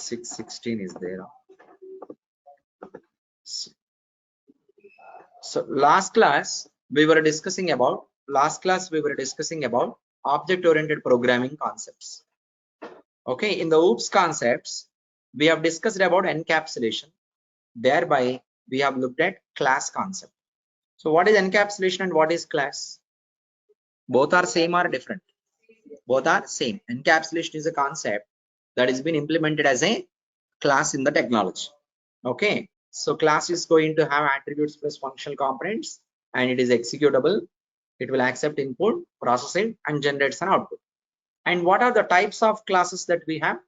616 is there. So last class we were discussing about object-oriented programming concepts. Okay, in the OOPS concepts, we have discussed about encapsulation. Thereby, we have looked at class concept. So what is encapsulation and what is class? Both are same or different? Both are same. Encapsulation is a concept that has been implemented as a class in the technology. Okay, so class is going to have attributes plus functional components, and it is executable. It will accept input, process it, and generates an output. And what are the types of classes that we have?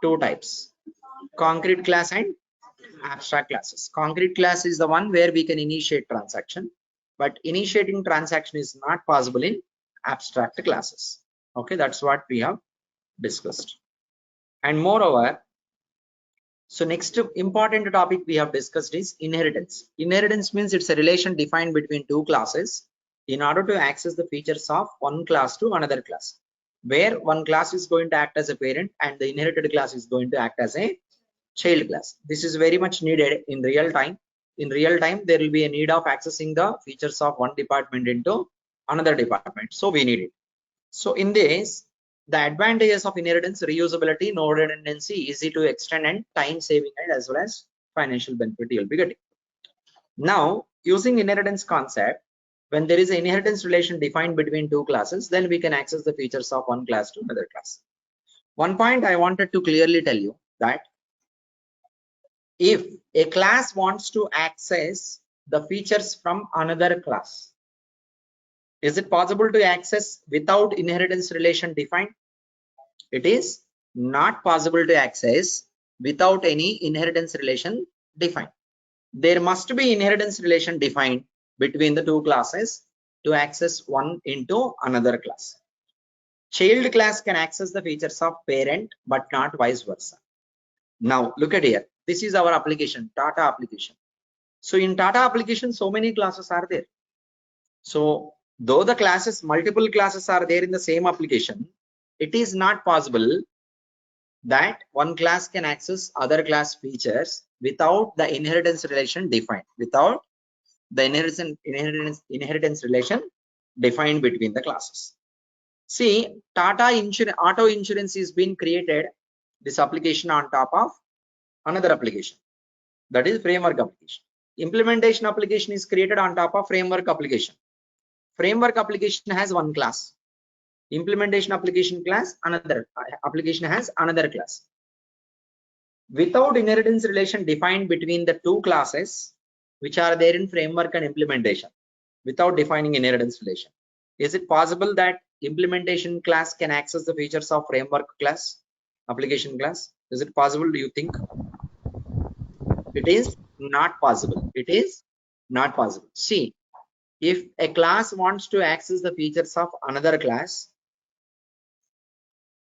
Two types: concrete class and abstract classes. Concrete class is the one where we can initiate transaction, but initiating transaction is not possible in abstract classes. Okay, that's what we have discussed. And moreover, so next important topic we have discussed is inheritance. Inheritance means it's a relation defined between two classes in order to access the features of one class to another class, where one class is going to act as a parent and the inherited class is going to act as a child class. This is very much needed in real time. In real time, there will be a need of accessing the features of one department into another department. So we need it. So in this, the advantages of inheritance: reusability, no redundancy, easy to extend, and time saving, and as well as financial benefit you'll be getting. Now, using inheritance concept, when there is an inheritance relation defined between two classes, then we can access the features of one class to another class. One point I wanted to clearly tell you that if a class wants to access the features from another class, is it possible to access without inheritance relation defined? It is not possible to access without any inheritance relation defined. There must be inheritance relation defined between the two classes to access one into another class. Child class can access the features of parent, but not vice versa. Now look at here. This is our application, Tata application. So in Tata application, so many classes are there. So though the classes, multiple classes are there in the same application, it is not possible that one class can access other class features without the inheritance relation defined, without the inheritance relation defined between the classes. See, Tata Auto Insurance is being created, this application on top of another application, that is framework application. Implementation application is created on top of framework application. Framework application has one class. Implementation application class, another application has another class. Without inheritance relation defined between the two classes which are there in framework and implementation, without defining inheritance relation, is it possible that implementation class can access the features of framework class, application class? Is it possible, do you think? It is not possible. It is not possible. See, if a class wants to access the features of another class,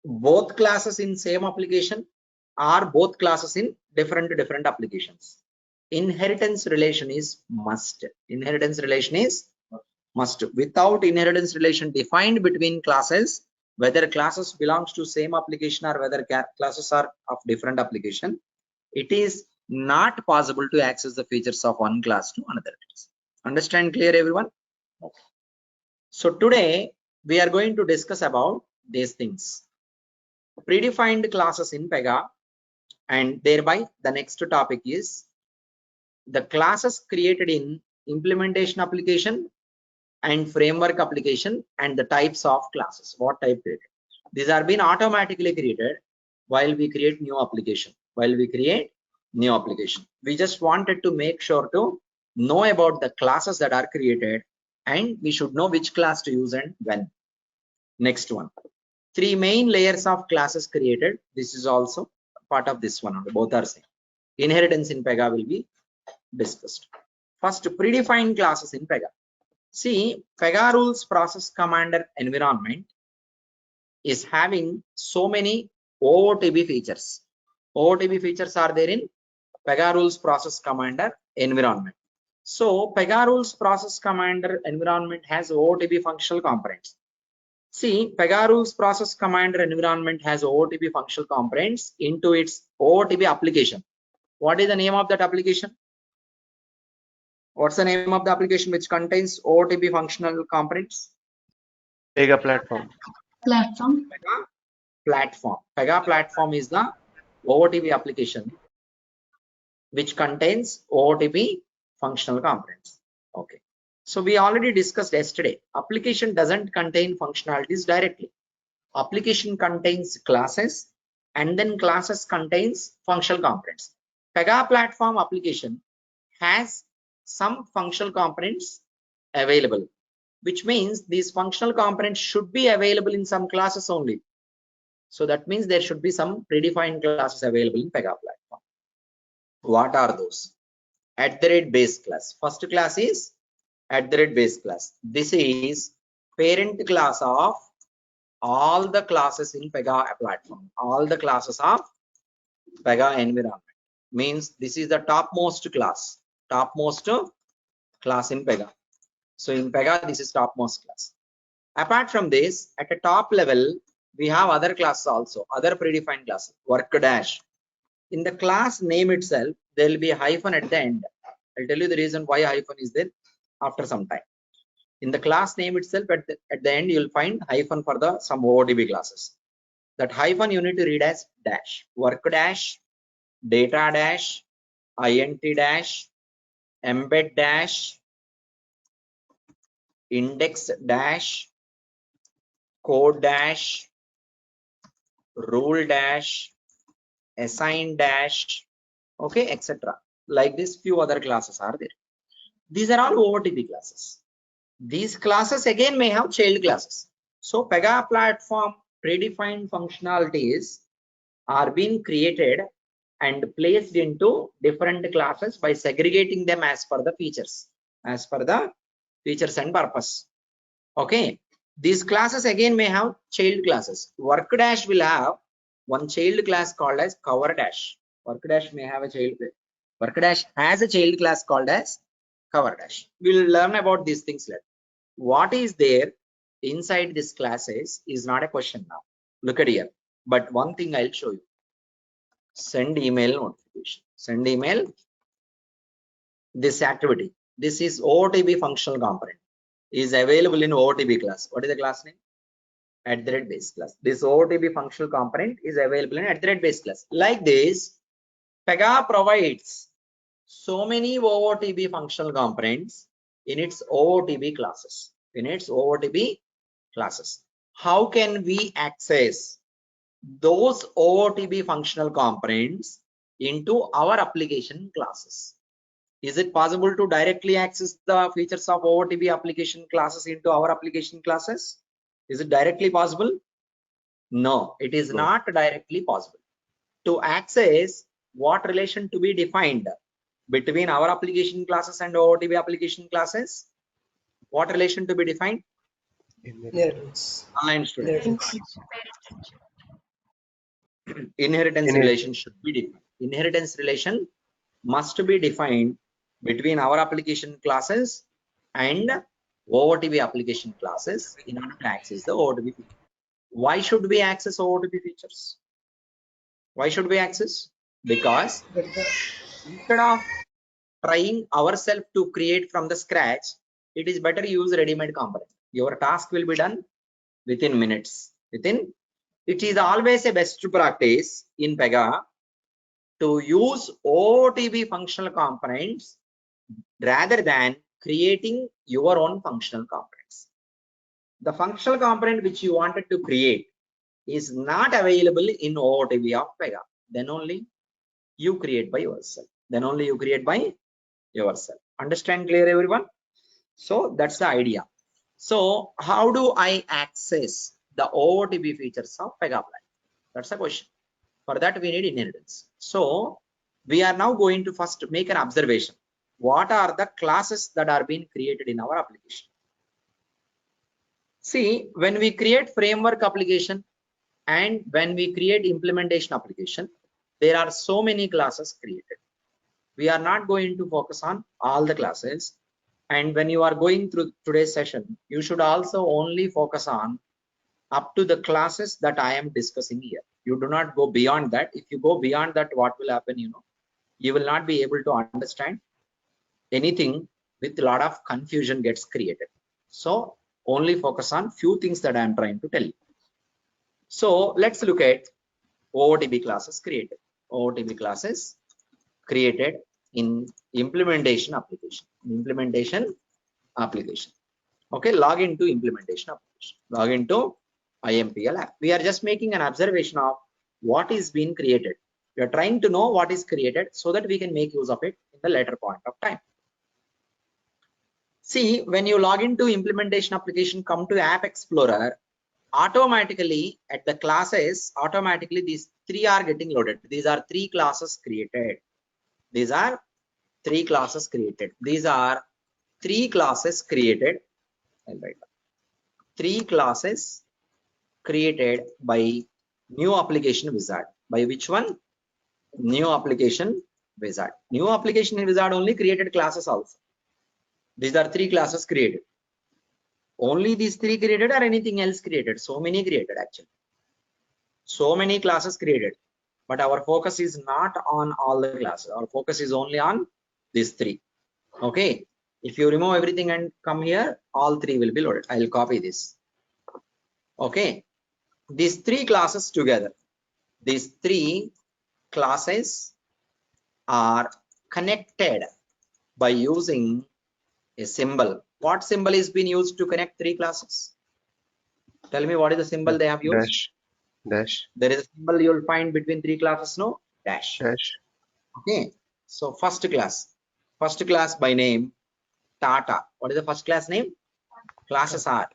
both classes in same application or both classes in different applications, inheritance relation is must. Inheritance relation is must. Without inheritance relation defined between classes, whether classes belongs to same application or whether classes are of different application, it is not possible to access the features of one class to another class. Understand clear, everyone? Okay. So today we are going to discuss about these things: predefined classes in Pega, and thereby the next topic is the classes created in implementation application and framework application and the types of classes. What type created? These are being automatically created while we create new application. We just wanted to make sure to know about the classes that are created, and we should know which class to use and when. Next one, 3 main layers of classes created. This is also part of this one. Both are same. Inheritance in Pega will be discussed. First, predefined classes in Pega. See, Pega rules process commander environment is having so many OOTB features. OOTB features are there in Pega rules process commander environment. So Pega rules process commander environment has OOTB functional components. See, Pega rules process commander environment has OOTP functional components into its OOTP application. What is the name of that application? What's the name of the application which contains OOTP functional components? Pega platform. Platform. Pega platform. Pega platform is the OOTP application which contains OOTP functional components. Okay. So we already discussed yesterday. Application doesn't contain functionalities directly. Application contains classes and then classes contains functional components. Pega platform application has some functional components available, which means these functional components should be available in some classes only. So that means there should be some predefined classes available in Pega platform. What are those? @base class. First class is @base class. This is parent class of all the classes in Pega platform. All the classes of Pega environment means this is the topmost class. Topmost class in Pega. So in Pega, this is topmost class. Apart from this, at a top level, we have other classes also, other predefined classes. Work dash. In the class name itself, there will be a hyphen at the end. I'll tell you the reason why hyphen is there after some time. In the class name itself, at the end, you'll find hyphen for the some OOTP classes. That hyphen you need to read as dash. Work dash, data dash, int dash, embed dash, index dash, code dash, rule dash, assign dash, okay, etc. Like this, few other classes are there. These are all OOTP classes. These classes again may have child classes. So Pega platform predefined functionalities are being created and placed into different classes by segregating them as per the features, and purpose. Okay, these classes again may have child classes. Work dash will have one child class called as cover dash. Work dash may have a child. Work dash has a child class called as cover dash. We'll learn about these things later. What is there inside this classes is not a question now. Look at here. But one thing I'll show you. Send email notification. Send email. This activity. This is OOTP functional component. Is available in OOTP class. What is the class name? @base class. This OOTP functional component is available in @base class. Like this, Pega provides so many OOTP functional components in its OOTP classes. In its OOTP classes. How can we access those OOTP functional components into our application classes? Is it possible to directly access the features of OOTP application classes into our application classes? Is it directly possible? No, it is not directly possible. To access what relation to be defined between our application classes and OOTP application classes? What relation to be defined? Inheritance. Online students. Inheritance relation should be defined. Inheritance relation must be defined between our application classes and OOTP application classes in order to access the OOTP feature. Why should we access OOTP features? Why should we access? Because instead of trying ourselves to create from the scratch, it is better use ready-made component. Your task will be done within minutes. It is always a best practice in Pega to use OOTP functional components rather than creating your own functional components. The functional component which you wanted to create is not available in OOTP of Pega. Then only you create by yourself. Understand clear, everyone? So that's the idea. So how do I access the OOTP features of Pega platform? That's the question. For that we need inheritance. So we are now going to first make an observation. What are the classes that are being created in our application? See, when we create framework application and when we create implementation application, there are so many classes created. We are not going to focus on all the classes. And when you are going through today's session, you should also only focus on up to the classes that I am discussing here. You do not go beyond that. If you go beyond that, what will happen? You will not be able to understand anything. With a lot of confusion gets created. So only focus on few things that I am trying to tell you. So let's look at OOTB classes created. OOTB classes created in implementation application. Implementation application. Okay, log into implementation application. Log into IMPL app. We are just making an observation of what is being created. We are trying to know what is created so that we can make use of it in the later point of time. See, when you log into implementation application, come to App Explorer, automatically at the classes, automatically these three are getting loaded. These are three classes created. These are three classes created. These are three classes created. I'll write down. Three classes created by new application wizard. By which one? New application wizard. New application wizard only created classes also. These are three classes created. Only these three created or anything else created? So many created actually. So many classes created. But our focus is not on all the classes. Our focus is only on these three. Okay. If you remove everything and come here, all three will be loaded. I'll copy this. Okay. These three classes together. These three classes are connected by using a symbol. What symbol is being used to connect three classes? Tell me what is the symbol they have used? Dash. Dash. There is a symbol you will find between three classes, no? Dash. Dash. Okay. So first class by name, Tata. What is the first class name? Classes are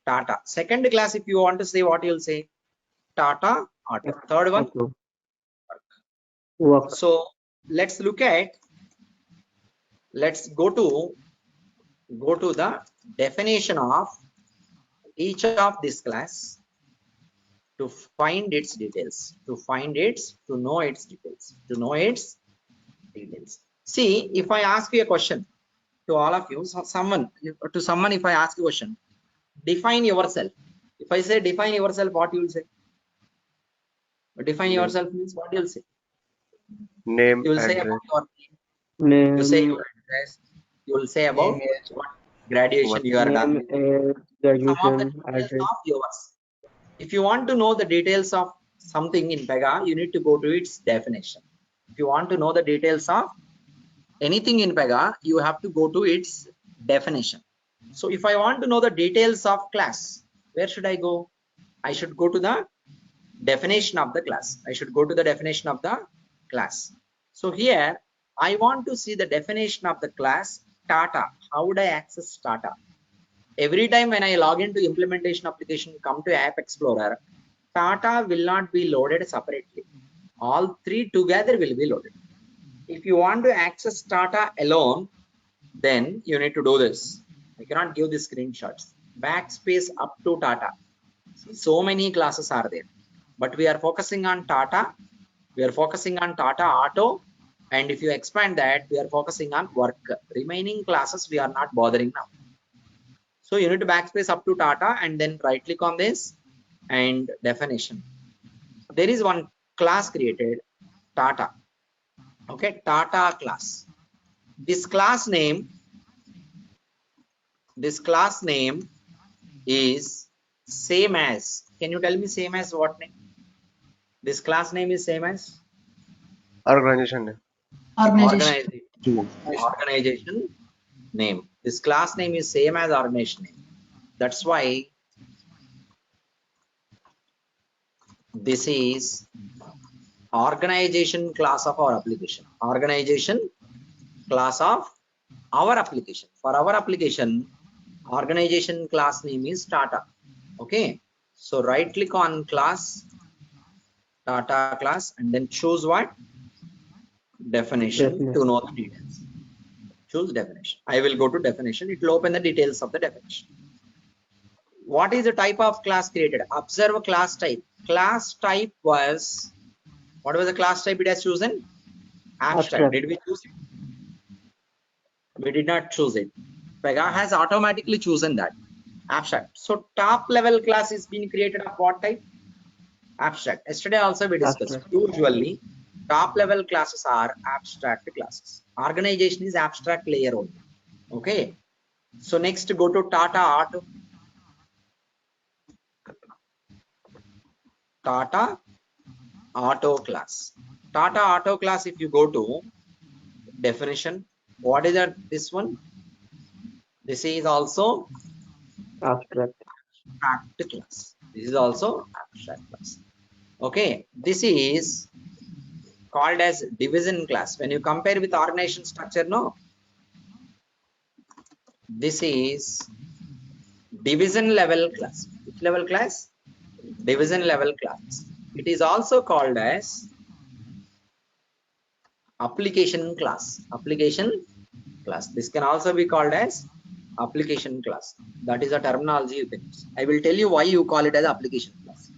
Tata. Second class, if you want to say, what you'll say? Tata Auto. Third one, Work. so let's look at, let's go to the definition of each of this class to find its details, to know its details. See, if I ask you a question to all of you, someone if I ask you a question, define yourself. If I say define yourself, what you will say? Define yourself means what you will say? Name, You will say address. about your Name. you say your address. You will say about what graduation What? you are done. Name, Some of the graduation, details address. of yours. If you want to know the details of something in Pega, you need to go to its definition. If you want to know the details of anything in Pega, you have to go to its definition. So if I want to know the details of class, where should I go? I should go to the definition of the class. So here I want to see the definition of the class Tata. How would I access Tata? Every time when I log into implementation application, come to App Explorer, Tata will not be loaded separately. All three together will be loaded. If you want to access Tata alone, then you need to do this. I cannot give the screenshots. Backspace up to Tata. See, so many classes are there, but we are focusing on Tata. We are focusing on Tata Auto, and if you expand that, we are focusing on work. Remaining classes we are not bothering now. So you need to backspace up to Tata and then right click on this and definition. There is one class created, Tata. Okay, Tata class. This class name is same as. Can you tell me same as what name? This class name is same as Organization name. organization name. This class name is same as organization name. That's why this is organization class of our application. Organization class of our application. For our application, organization class name is Tata. Okay. So right click on class, Tata class, and then choose what? Definition to know the details. Choose definition. I will go to definition. It will open the details of the definition. What is the type of class created? Observe class type. Class type was, what was the class type it has chosen? Abstract. Did we choose it? We did not choose it. Pega has automatically chosen that. Abstract. So top level class is being created of what type? Abstract. Yesterday also we discussed. Abstract. Usually top level classes are abstract classes. Organization is abstract layer only. Okay. So next go to Tata Auto. Tata Auto class. Tata Auto class, if you go to definition, what is that? This one? This is also Abstract. abstract class. This is also abstract class. Okay. This is called as division class. When you compare with organization structure, no, this is division level class. Which level class? Division level class. It is also called as application class. Application class. This can also be called as application class. That is a terminology you can use. I will tell you why you call it as application class.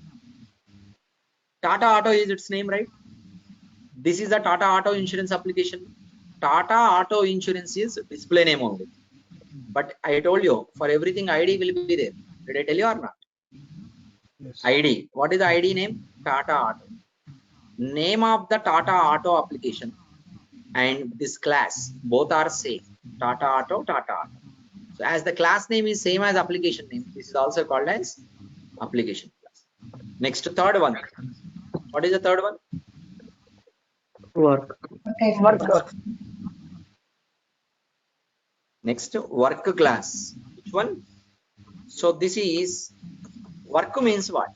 Tata Auto is its name, right? This is a Tata Auto insurance application. Tata Auto insurance is display name only. But I told you, for everything ID will be there. Did I tell you or not? Yes. ID. What is the ID name? Tata Auto. Name of the Tata Auto application and this class both are same. Tata Auto, Tata Auto. So as the class name is same as application name, this is also called as application class. Next, third one. What is the third one? Work. Work. Next, work class. Which one? So this is work means what?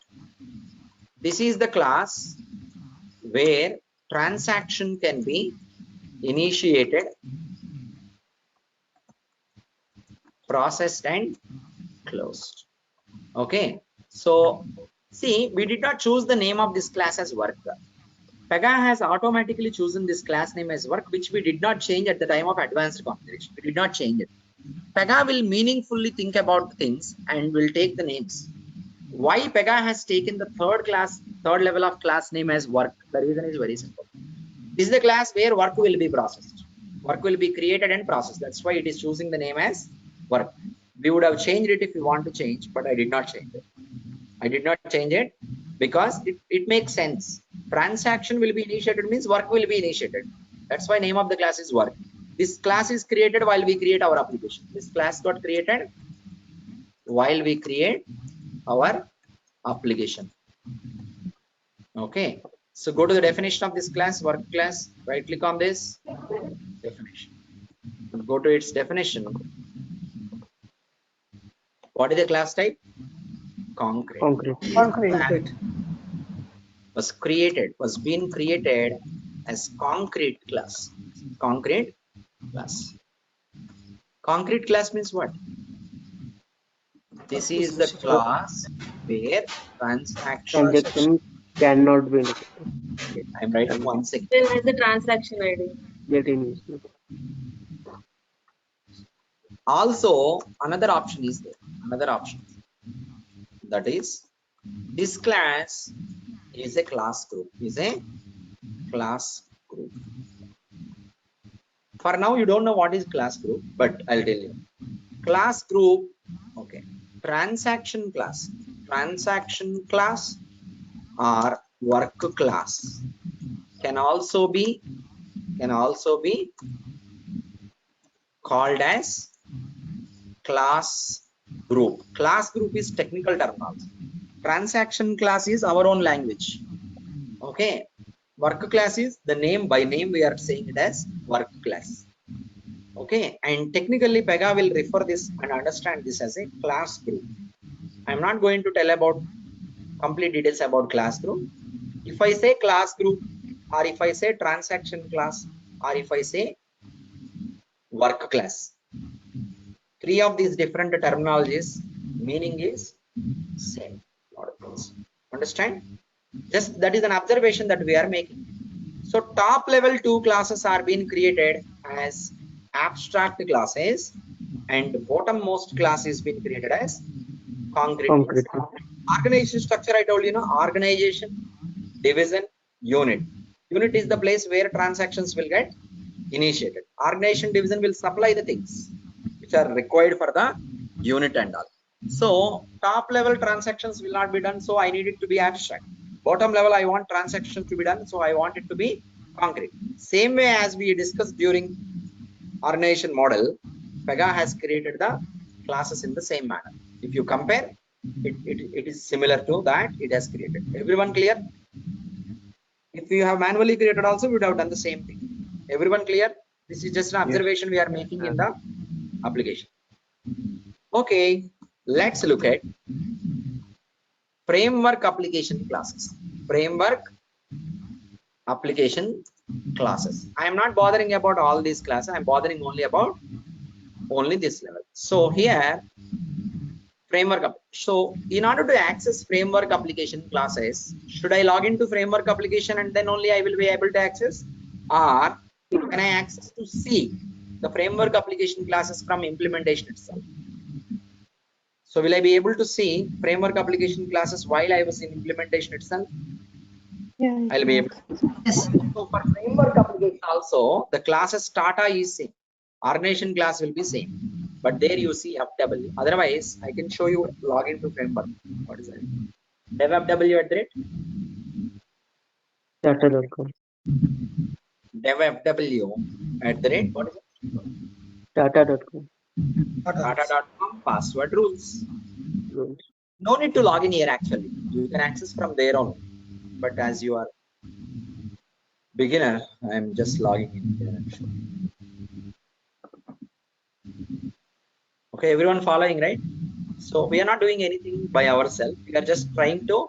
This is the class where transaction can be initiated, processed and closed. Okay. So see, we did not choose the name of this class as work. Pega has automatically chosen this class name as work, which we did not change at the time of advanced configuration. We did not change it. Pega will meaningfully think about things and will take the names. Why Pega has taken the third level of class name as work? The reason is very simple. This is the class where work will be processed. Work will be created and processed. That's why it is choosing the name as work. We would have changed it if we want to change, but I did not change it. I did not change it because it makes sense. Transaction will be initiated means work will be initiated. That's why name of the class is work. This class is created while we create our application. This class got created while we create our application. Okay. So go to the definition of this class, work class, right click on this definition. Go to its definition. What is the class type? Concrete. Concrete. Was being created as concrete class. Concrete class. Concrete class means what? This is the class where Transaction cannot be initiated. I'm writing 1 second. Same as the transaction ID. Get initiated. Also, another option is there. Another option. That is, this class is a class group. Is a class group. For now, you don't know what is class group, but I'll tell you. Class group, okay. Transaction class. Transaction class or work class can also be called as class group. Class group is technical terminology. Transaction class is our own language. Okay. Work class is the name, by name we are saying it as work class. Okay. And technically Pega will refer this and understand this as a class group. I'm not going to tell about complete details about class group. If I say class group, or if I say transaction class, or if I say work class, three of these different terminologies, meaning is same. Understand? Just that is an observation that we are making. So top level 2 classes are being created as abstract classes, and bottommost class is being created as concrete. Organization structure, I told you, organization, division, unit. Unit is the place where transactions will get initiated. Organization, division will supply the things which are required for the unit and all. So top level transactions will not be done, so I need it to be abstract. Bottom level, I want transactions to be done, so I want it to be concrete. Same way as we discussed during organization model, Pega has created the classes in the same manner. If you compare, it is similar to that it has created. Everyone clear? If you have manually created also, we would have done the same thing. Everyone clear? This is just an observation we are making in the application. Okay, let's look at framework application classes. Framework application classes. I am not bothering about all these classes. I am bothering only about this level. So here, framework. So in order to access framework application classes, should I log into framework application and then only I will be able to access, or can I access to see the framework application classes from implementation itself? So will I be able to see framework application classes while I was in implementation itself? Yeah, I'll be able to. Yes. So for framework application also, the classes data is same. Organization class will be same, but there you see FW. Otherwise, I can show you login to framework. What is that? DevFW at the rate? Tata.com. DevFW at the rate? What is it? Tata.com. Data.com password rules. No need to log in here actually. You can access from there on. But as you are beginner, I am just logging in here. Okay, everyone following, right? So we are not doing anything by ourselves. We are just trying to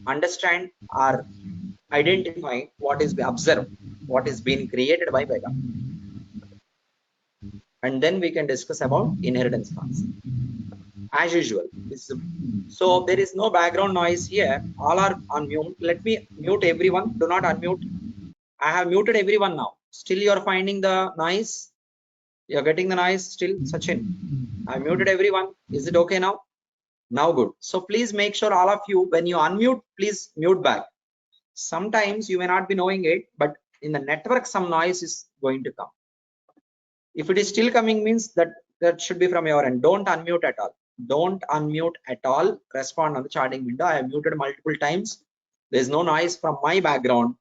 understand or identify what is observed, what is being created by Pega. And then we can discuss about inheritance concept. As usual. So there is no background noise here. All are on mute. Let me mute everyone. Do not unmute. I have muted everyone now. Still you are finding the noise. You are getting the noise still, Sachin. I muted everyone. Is it okay now? Now good. So please make sure all of you, when you unmute, please mute back. Sometimes you may not be knowing it, but in the network some noise is going to come. If it is still coming, means that should be from your end. Don't unmute at all. Don't unmute at all. Respond on the charting window. I have muted multiple times. There is no noise from my background.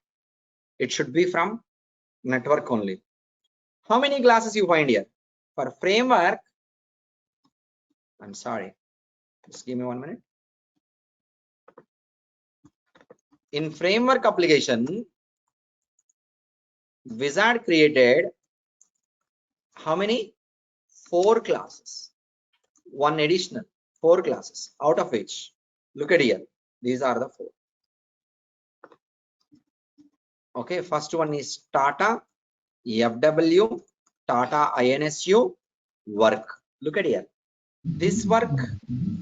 It should be from network only. How many classes you find here? For framework, I'm sorry. Just give me 1 minute. In framework application, Wizard created how many? 4 classes. 1 additional, 4 classes, out of which, look at here, these are the 4. Okay, first one is Tata, FW, Tata INSU, work. Look at here. This work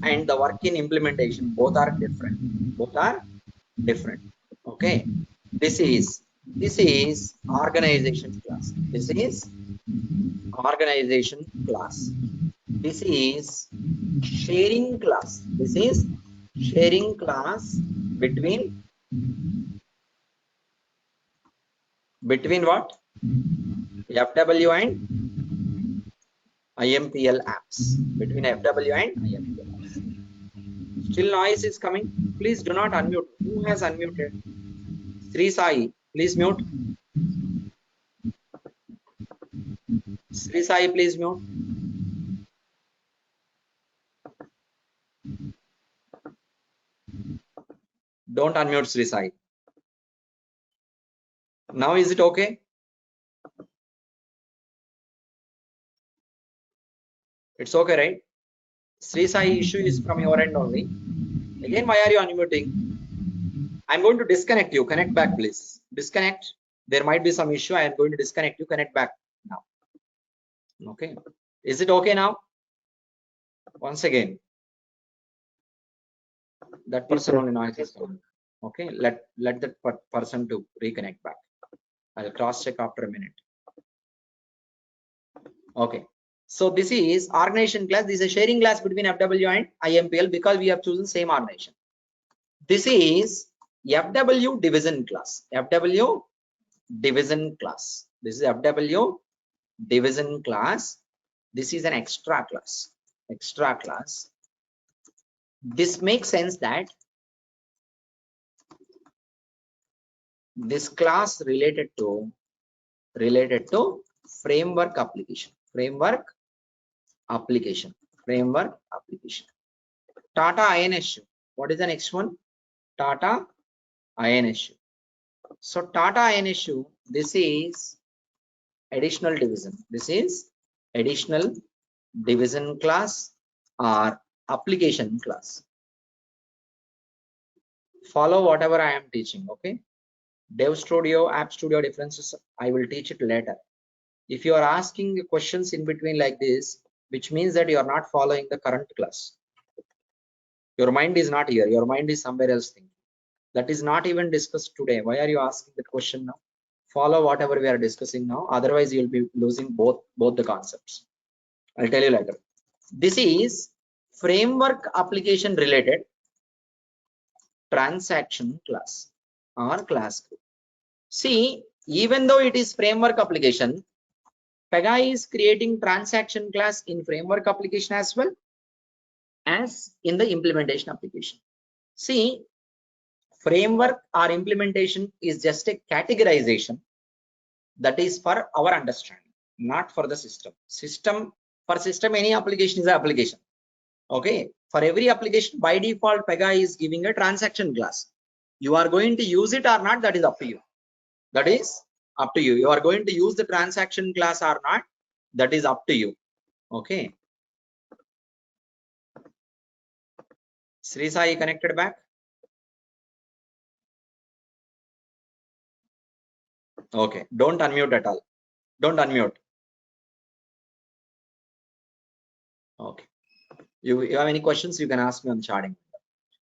and the work in implementation, both are different. Both are different. Okay, this is organization class. This is organization class. This is sharing class. This is sharing class between what? FW and IMPL apps. Between FW and IMPL apps. Still noise is coming. Please do not unmute. Who has unmuted? Sri Sai, please mute. Sri Sai, please mute. Don't unmute Sri Sai. Now is it okay? It's okay, right? Sri Sai issue is from your end only. Again, why are you unmuting? I'm going to disconnect you. Connect back, please. Disconnect. There might be some issue. I am going to disconnect you. Connect back now. Okay. Is it okay now? Once again, that person only noise is coming. Okay. Let that person to reconnect back. I'll cross check after a minute. Okay. So this is organization class. This is a sharing class between FW and IMPL because we have chosen same organization. This is FW division class. FW division class. This is FW division class. This is an extra class. Extra class. This makes sense that this class related to framework application. Tata INSU. What is the next one? Tata INSU. So Tata INSU, this is additional division. This is additional division class or application class. Follow whatever I am teaching, okay? Dev Studio, App Studio differences, I will teach it later. If you are asking questions in between like this, which means that you are not following the current class. Your mind is not here. Your mind is somewhere else thinking. That is not even discussed today. Why are you asking that question now? Follow whatever we are discussing now. Otherwise, you'll be losing both the concepts. I'll tell you later. This is framework application related transaction class or class group. See, even though it is framework application, Pega is creating transaction class in framework application as well as in the implementation application. See, framework or implementation is just a categorization that is for our understanding, not for the system. For system, any application is an application. Okay, for every application by default, Pega is giving a transaction class. You are going to use it or not, that is up to you. That is up to you. You are going to use the transaction class or not, that is up to you. Okay. Sri Sai connected back. Okay, don't unmute at all. Don't unmute. Okay. You have any questions, you can ask me on chatting.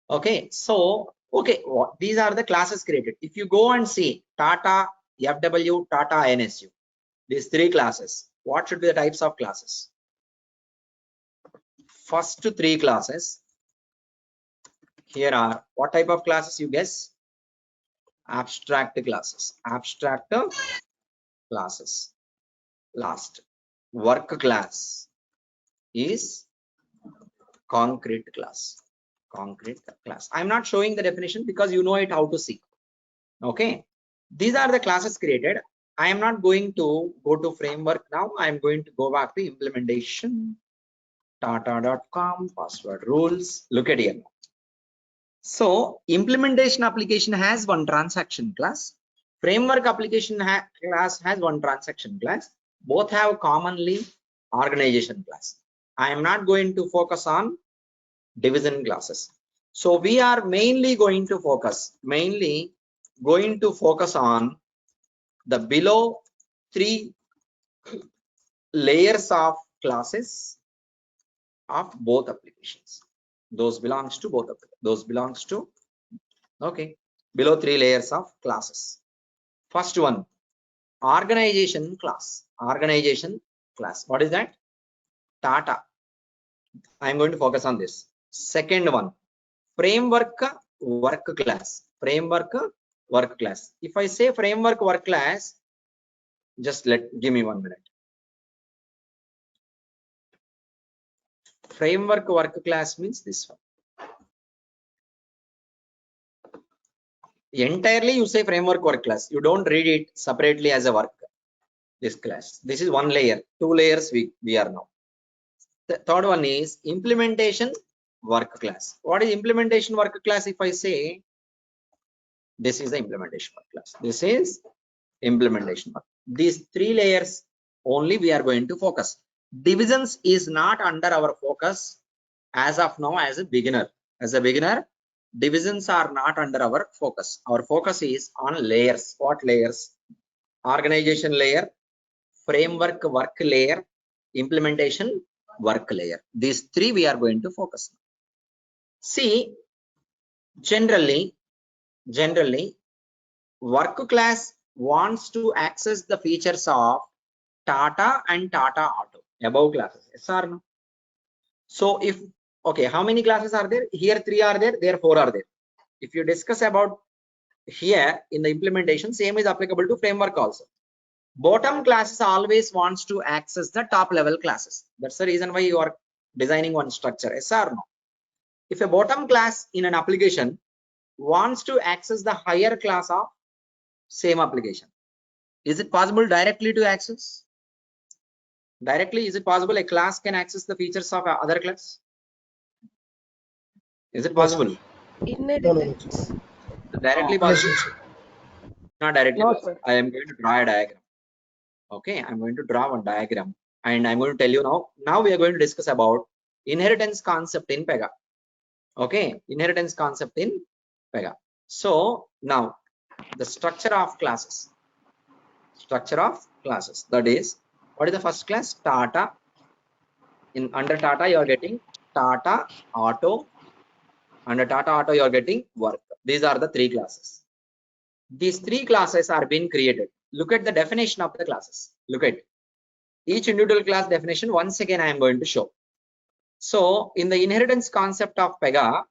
Okay, so okay, these are the classes created. If you go and see Tata FW, Tata INSU, these three classes, what should be the types of classes? First three classes here are what type of classes, you guess? Abstract classes. Last work class is concrete class. I'm not showing the definition because you know it how to see. Okay, these are the classes created. I am not going to go to framework now. I am going to go back to implementation. Tata.com password rules. Look at here. So implementation application has one transaction class. Framework application class has one transaction class. Both have commonly organization class. I am not going to focus on division classes. So we are mainly going to focus on the below three layers of classes of both applications. Those belongs to both of them. Those belongs to, okay, below three layers of classes. First one, organization class. What is that? Tata. I am going to focus on this. Second one, framework work class. If I say framework work class, just give me 1 minute. Framework work class means this one. Entirely you say framework work class. You don't read it separately as a work. This class. This is one layer. 2 layers we are now. The third one is implementation work class. What is implementation work class? If I say this is the implementation work class. This is implementation work. These 3 layers only we are going to focus. Divisions is not under our focus as of now as a beginner. Divisions are not under our focus. Our focus is on layers. What layers? Organization layer, framework work layer, implementation work layer. These 3 we are going to focus. See, generally work class wants to access the features of Tata and Tata Auto, above classes. Yes or no? So if, okay, how many classes are there? Here 3 are there, there 4 are there. If you discuss about here in the implementation, same is applicable to framework also. Bottom classes always wants to access the top level classes. That's the reason why you are designing one structure. Yes or no? If a bottom class in an application wants to access the higher class of same application, is it possible directly to access? Directly, is it possible a class can access the features of other class? Is it possible? Inheritance. Directly Yes, possible? yes, sir. Not directly No, possible. sir. I am going to draw a diagram. Okay, I'm going to draw one diagram and I'm going to tell you now. Now we are going to discuss about inheritance concept in Pega. Okay, inheritance concept in Pega. So now the structure of classes. Structure of classes. That is, what is the first class? Tata. In under Tata, you are getting Tata Auto. Under Tata Auto, you are getting work. These are the three classes. These three classes are being created. Look at the definition of the classes. Look at each individual class definition. Once again, I am going to show. So in the inheritance concept of Pega,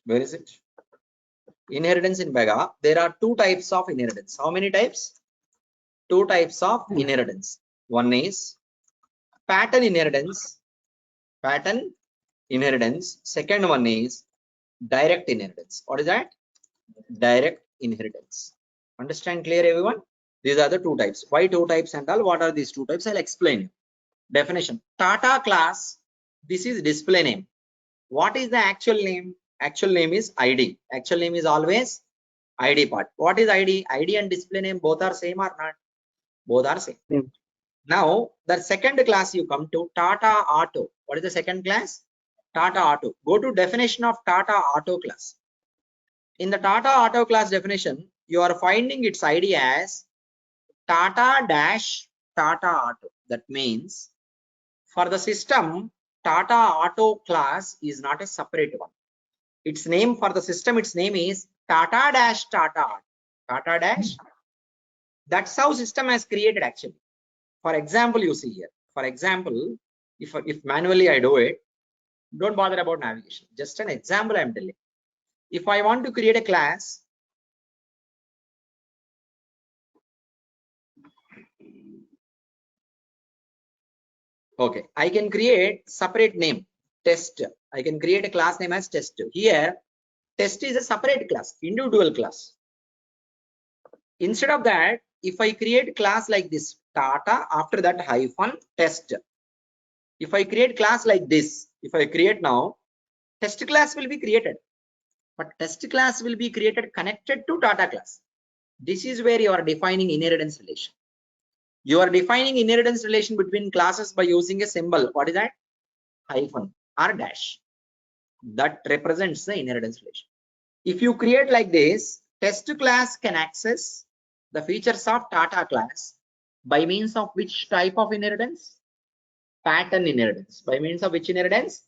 where is it? Inheritance in Pega, there are two types of inheritance. How many types? Two types of inheritance. One is pattern inheritance. Pattern inheritance. Second one is direct inheritance. What is that? Direct inheritance. Understand clear, everyone? These are the two types. Why two types and all? What are these two types? I'll explain you. Definition. Tata class. This is display name. What is the actual name? Actual name is ID. Actual name is always ID part. What is ID? ID and display name both are same or not? Both are same. Same. Now the second class you come to Tata Auto. What is the second class? Tata Auto. Go to definition of Tata Auto class. In the Tata Auto class definition, you are finding its ID as Tata dash Tata Auto. That means for the system, Tata Auto class is not a separate one. Its name for the system, its name is Tata dash Tata Auto. Tata dash. That's how system has created actually. For example, you see here. For example, if manually I do it, don't bother about navigation. Just an example I'm telling. If I want to create a class, okay, I can create separate name, test. I can create a class name as test. Here, test is a separate class, individual class. Instead of that, if I create class like this, Tata, after that hyphen test. If I create class like this, if I create now, test class will be created. But test class will be created connected to Tata class. This is where you are defining inheritance relation. You are defining inheritance relation between classes by using a symbol. What is that? Hyphen or dash. That represents the inheritance relation. If you create like this, test class can access the features of Tata class by means of which type of inheritance? Pattern inheritance. By means of which inheritance?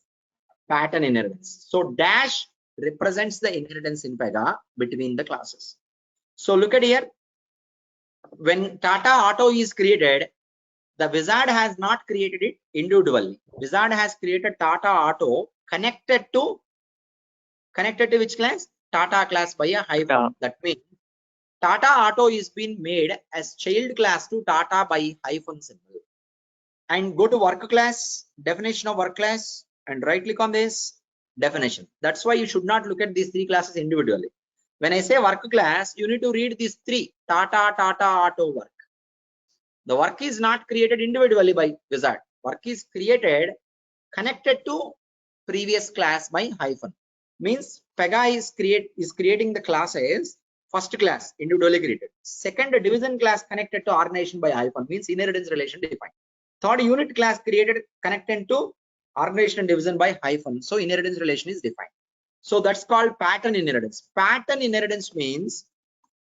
Pattern inheritance. So dash represents the inheritance in Pega between the classes. So look at here. When Tata Auto is created, the wizard has not created it individually. Wizard has created Tata Auto connected to which class? Tata class by a hyphen. Yeah. That means Tata Auto is being made as child class to Tata by hyphen symbol. And go to work class, definition of work class, and right click on this definition. That's why you should not look at these three classes individually. When I say work class, you need to read these three: Tata, Tata, Auto, work. The work is not created individually by wizard. Work is created connected to previous class by hyphen. Means Pega is creating the classes. First class individually created. Second division class connected to organization by hyphen, means inheritance relation defined. Third unit class created connected to organization and division by hyphen. So inheritance relation is defined. So that's called pattern inheritance. Pattern inheritance means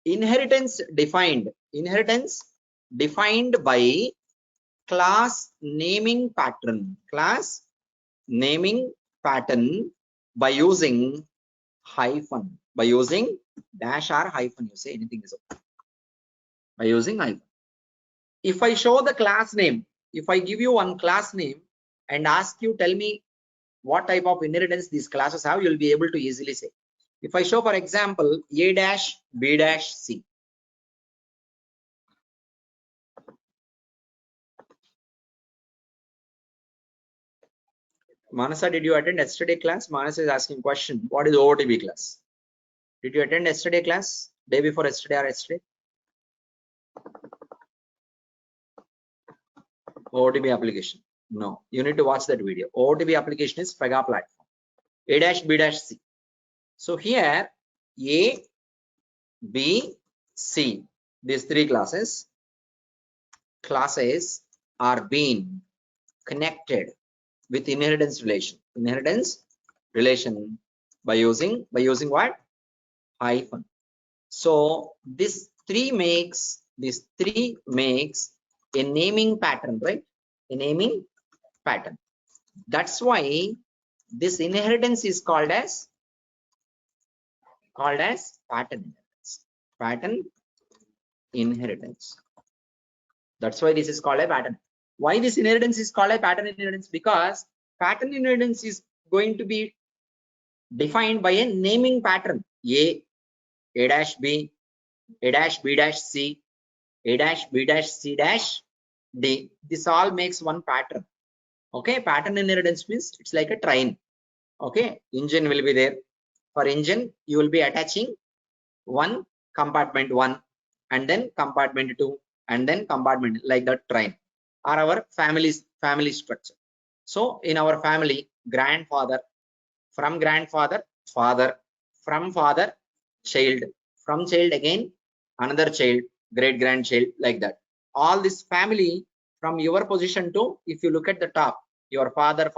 inheritance defined. Inheritance defined by class naming pattern. Class naming pattern by using hyphen. By using dash or hyphen. You say anything is okay. By using hyphen. If I show the class name, if I give you one class name and ask you tell me what type of inheritance these classes have, you'll be able to easily say. If I show, for example, A dash B dash C. Manasa, did you attend yesterday class? Manasa is asking question. What is OOTB class? Did you attend yesterday class? Day before yesterday or yesterday? OOTB application. No, you need to watch that video. OOTB application is Pega platform. A-B-C. So here A, B, C. These three classes are being connected with inheritance relation. Inheritance relation by using what? Hyphen. So this three makes a naming pattern, right? A naming pattern. That's why this inheritance is called as pattern inheritance. Pattern inheritance. That's why this is called a pattern. Why this inheritance is called a pattern inheritance? Because pattern inheritance is going to be defined by a naming pattern. A dash B, A dash B dash C, A dash B dash C dash D. This all makes one pattern. Okay, pattern inheritance means it's like a train. Okay, engine will be there. For engine, you will be attaching one compartment 1 and then compartment 2 and then compartment, like that train, or our family structure. So in our family, grandfather, from grandfather, father, from father, child, from child again another child, great grandchild, like that. All this family from your position to, if you look at the top, your father,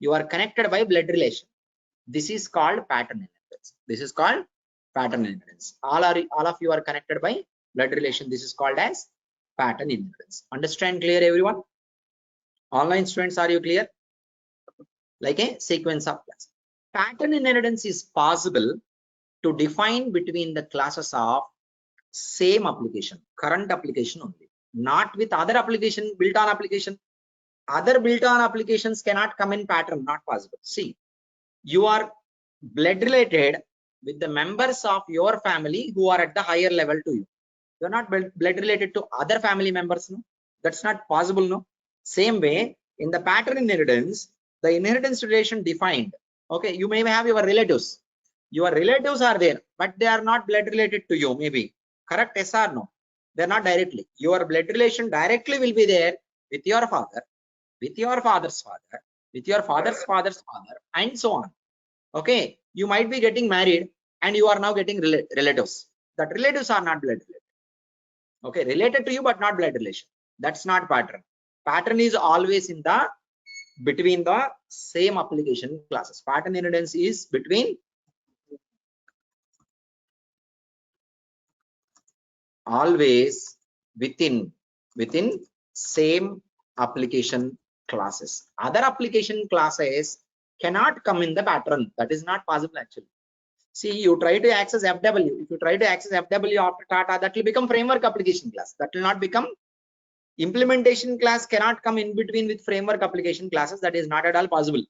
you are connected by blood relation. This is called pattern inheritance. This is called pattern inheritance. All of you are connected by blood relation. This is called as pattern inheritance. Understand clear, everyone? Online students, are you clear? Like a sequence of class. Pattern inheritance is possible to define between the classes of same application, current application only, not with other application, built-on application. Other built-on applications cannot come in pattern, not possible. See, you are blood related with the members of your family who are at the higher level to you. You are not blood related to other family members, no? That's not possible, no? Same way, in the pattern inheritance, the inheritance relation defined. Okay, you may have your relatives. Your relatives are there, but they are not blood related to you, maybe. Correct? Yes or no? They're not directly. Your blood relation directly will be there with your father, with your father's father, with your father's father's father, and so on. Okay, you might be getting married and you are now getting relatives. That relatives are not blood related. Okay, related to you but not blood relation. That's not pattern. Pattern is always in the between the same application classes. Pattern inheritance is between always within same application classes. Other application classes cannot come in the pattern. That is not possible actually. See, you try to access FW. If you try to access FW after Tata, that will become framework application class. That will not become implementation class. Cannot come in between with framework application classes. That is not at all possible.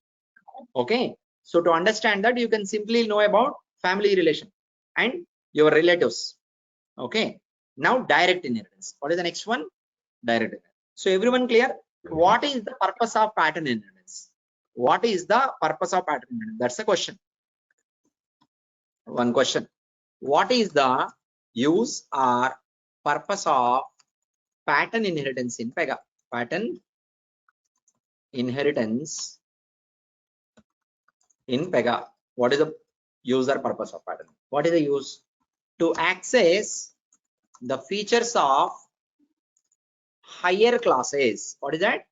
Okay. So to understand that, you can simply know about family relation and your relatives. Okay. Now direct inheritance. What is the next one? Direct inheritance. So everyone clear? What is the purpose of pattern inheritance? What is the purpose of pattern inheritance? That's the question. One question. What is the use or purpose of pattern inheritance in Pega? Pattern inheritance in Pega. What is the use or purpose of pattern? What is the use? To access the features of higher classes. What is that?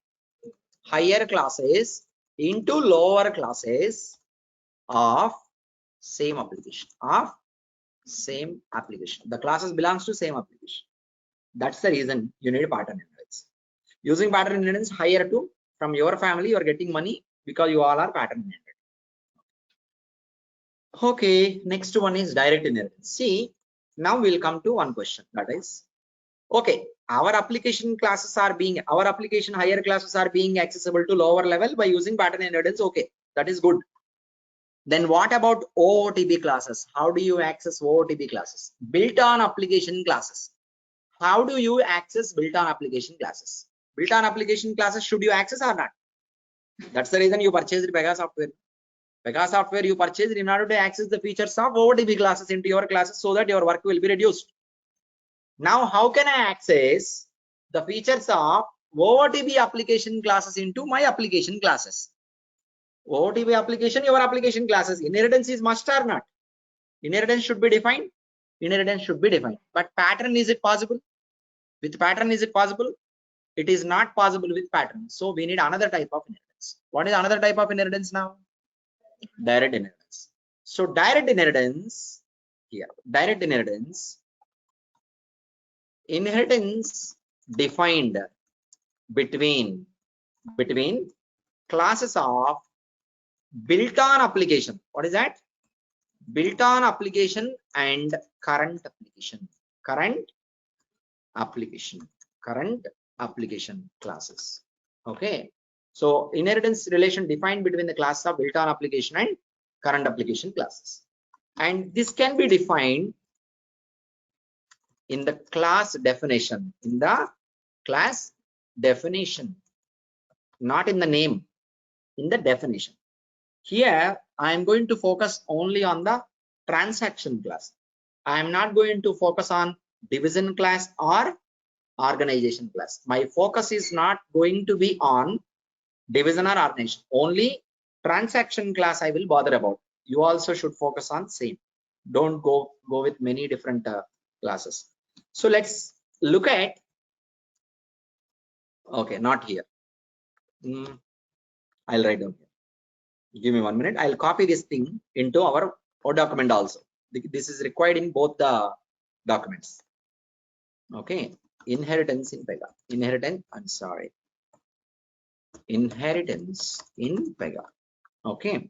Higher classes into lower classes of same application. The classes belongs to same application. That's the reason you need pattern inheritance. Using pattern inheritance, higher to from your family, you are getting money because you all are pattern inherited. Okay, next one is direct inheritance. See, now we'll come to one question, that is, okay, our application higher classes are being accessible to lower level by using pattern inheritance. Okay, that is good. Then what about OOTB classes? How do you access OOTB classes? Built-on application classes. How do you access built-on application classes? Built-on application classes, should you access or not? That's the reason you purchased Pega software. Pega software you purchased in order to access the features of OOTP classes into your classes so that your work will be reduced. Now, how can I access the features of OOTP application classes into my application classes? OOTP application, your application classes. Inheritance is must or not? Inheritance should be defined. Inheritance should be defined. But pattern, is it possible? With pattern, is it possible? It is not possible with pattern. So we need another type of inheritance. What is another type of inheritance now? Direct inheritance. So direct inheritance here, direct inheritance defined between classes of built-on application. What is that? Built-on application and current application. Current application classes. Okay. So inheritance relation defined between the class of built-on application and current application classes. And this can be defined in the class definition. In the class definition, not in the name, in the definition. Here, I am going to focus only on the transaction class. I am not going to focus on division class or organization class. My focus is not going to be on division or organization. Only transaction class I will bother about. You also should focus on same. Don't go with many different classes. So let's look at, okay, not here. I'll write down here. Give me 1 minute. I'll copy this thing into our document also. This is required in both the documents. Okay. Inheritance in Pega. Inheritance in Pega. Okay.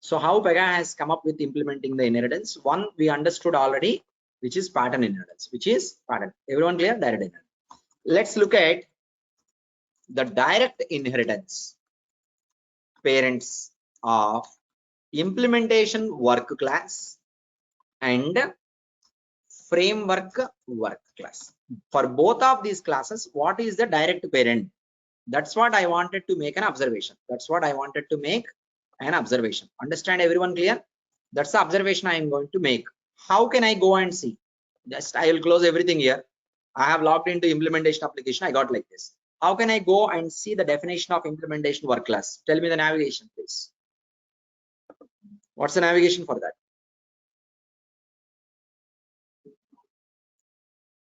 So how Pega has come up with implementing the inheritance? One we understood already, which is pattern inheritance. Which is pattern. Everyone clear? Direct inheritance. Let's look at the direct inheritance parents of implementation work class and framework work class. For both of these classes, what is the direct parent? That's what I wanted to make an observation. That's what I wanted to make an observation. Understand everyone clear? That's the observation I am going to make. How can I go and see? Just I will close everything here. I have logged into implementation application. I got like this. How can I go and see the definition of implementation work class? Tell me the navigation, please. What's the navigation for that?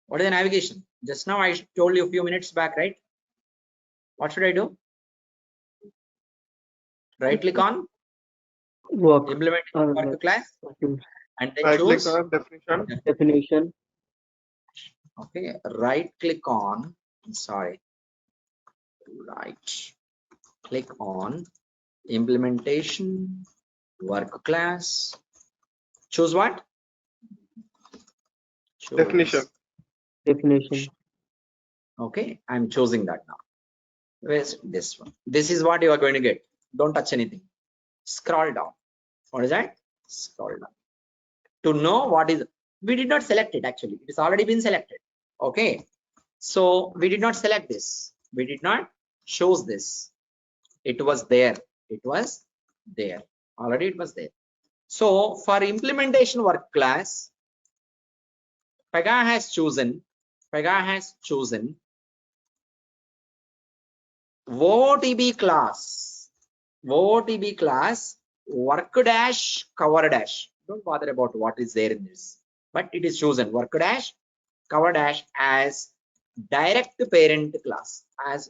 What is the navigation? Just now I told you a few minutes back, right? What should I do? Right click on Work. implementation work class and then Right choose click on definition. Definition. Okay, right click on, sorry, right click on implementation work class. Choose what? Choose Definition. Definition. Okay, I'm choosing that now. Where's this one? This is what you are going to get. Don't touch anything. Scroll down. What is that? Scroll down. To know what is, we did not select it actually. It has already been selected. Okay. So we did not select this. We did not choose this. It was there. It was there. Already it was there. So for implementation work class, Pega has chosen OOTB class work dash cover dash. Don't bother about what is there in this, but it is chosen work dash cover dash as direct parent class. That's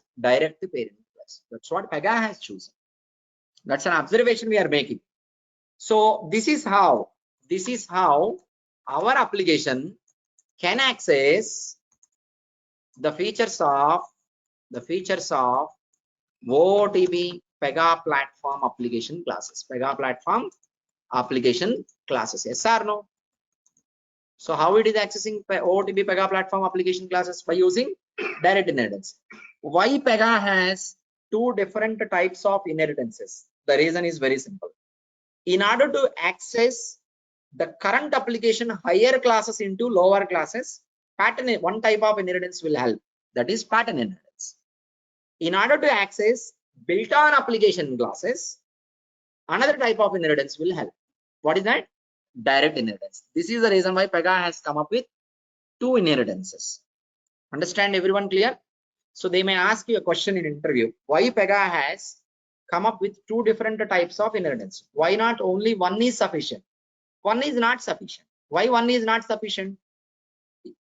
what Pega has chosen. That's an observation we are making. So this is how our application can access the features of OOTB Pega platform application classes. Yes or no? So how it is accessing OOTB Pega platform application classes? By using direct inheritance. Why Pega has two different types of inheritances? The reason is very simple. In order to access the current application higher classes into lower classes, one type of inheritance will help. That is pattern inheritance. In order to access built-on application classes, another type of inheritance will help. What is that? Direct inheritance. This is the reason why Pega has come up with two inheritances. Understand everyone clear? So they may ask you a question in interview. Why Pega has come up with two different types of inheritance? Why not only one is sufficient? One is not sufficient. Why one is not sufficient?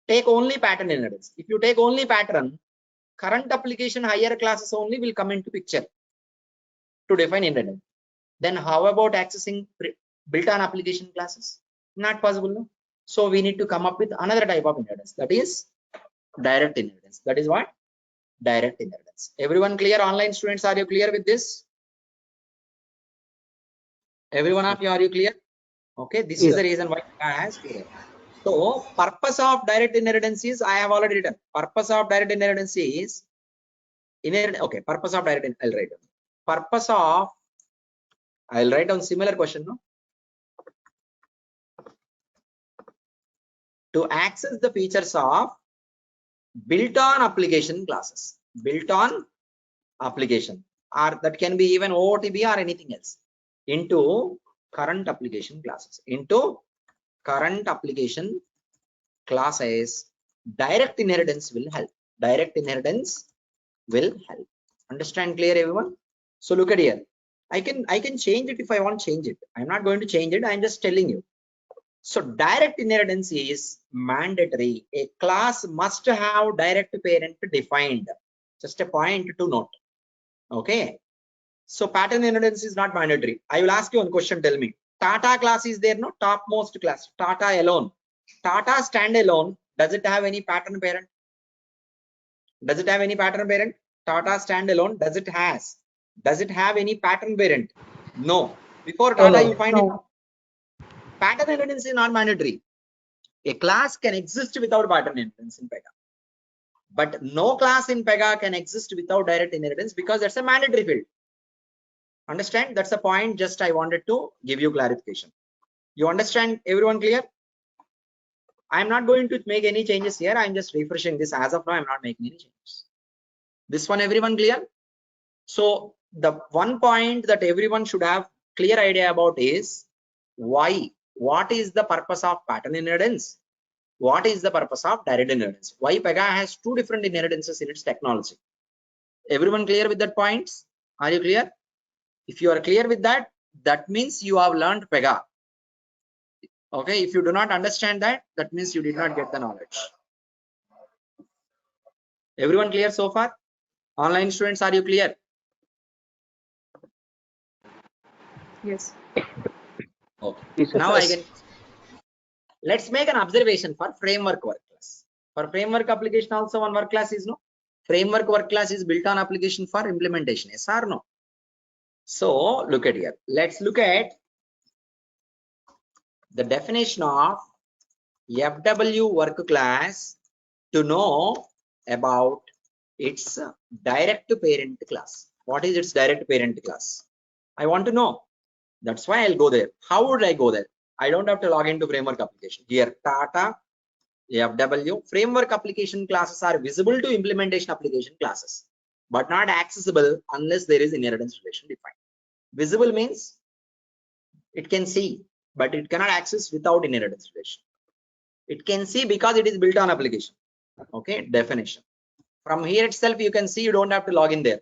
Take only pattern inheritance. If you take only pattern, current application higher classes only will come into picture to define inheritance. Then how about accessing built-on application classes? Not possible, no? So we need to come up with another type of inheritance, that is direct inheritance. That is what? Direct inheritance. Everyone clear? Online students, are you clear with this? Everyone of you, are you clear? Okay, this is the reason why I has clear. So purpose of direct inheritance is, I have already written. Purpose of direct inheritance is okay, purpose of direct, I'll write down. Purpose of, I'll write down similar question, no? To access the features of built-on application classes. Built-on application, or that can be even OOTB or anything else, into current application classes. Into current application classes, direct inheritance will help. Direct inheritance will help. Understand clear, everyone? So look at here. I can change it if I want to change it. I'm not going to change it. I'm just telling you. So direct inheritance is mandatory. A class must have direct parent defined. Just a point to note. Okay. So pattern inheritance is not mandatory. I will ask you one question. Tell me. Tata class is there, no? Topmost class. Tata alone. Tata standalone. Does it have any pattern parent? Does it have any pattern parent? Tata standalone. Does it have any pattern parent? No. Before Tata, you find it. Pattern inheritance is not mandatory. A class can exist without pattern inheritance in Pega, but no class in Pega can exist without direct inheritance because that's a mandatory field. Understand? That's the point. Just I wanted to give you clarification. You understand? Everyone clear? I'm not going to make any changes here. I'm just refreshing this. As of now, I'm not making any changes. This one, everyone clear? So the one point that everyone should have clear idea about is why. What is the purpose of pattern inheritance? What is the purpose of direct inheritance? Why Pega has two different inheritances in its technology? Everyone clear with that points? Are you clear? If you are clear with that, that means you have learned Pega. Okay, if you do not understand that, that means you did not get the knowledge. Everyone clear so far? Online students, are you clear? Yes. Okay. Now I can. Let's make an observation for framework work class. For framework application also one work class is no. Framework work class is built on application for implementation. Yes or no? So look at here. Let's look at the definition of FW work class to know about its direct parent class. What is its direct parent class? I want to know. That's why I'll go there. How would I go there? I don't have to log into framework application. Here, Tata, FW, framework application classes are visible to implementation application classes, but not accessible unless there is inheritance relation defined. Visible means it can see, but it cannot access without inheritance relation. It can see because it is built on application. Okay, definition. From here itself, you can see you don't have to log in there.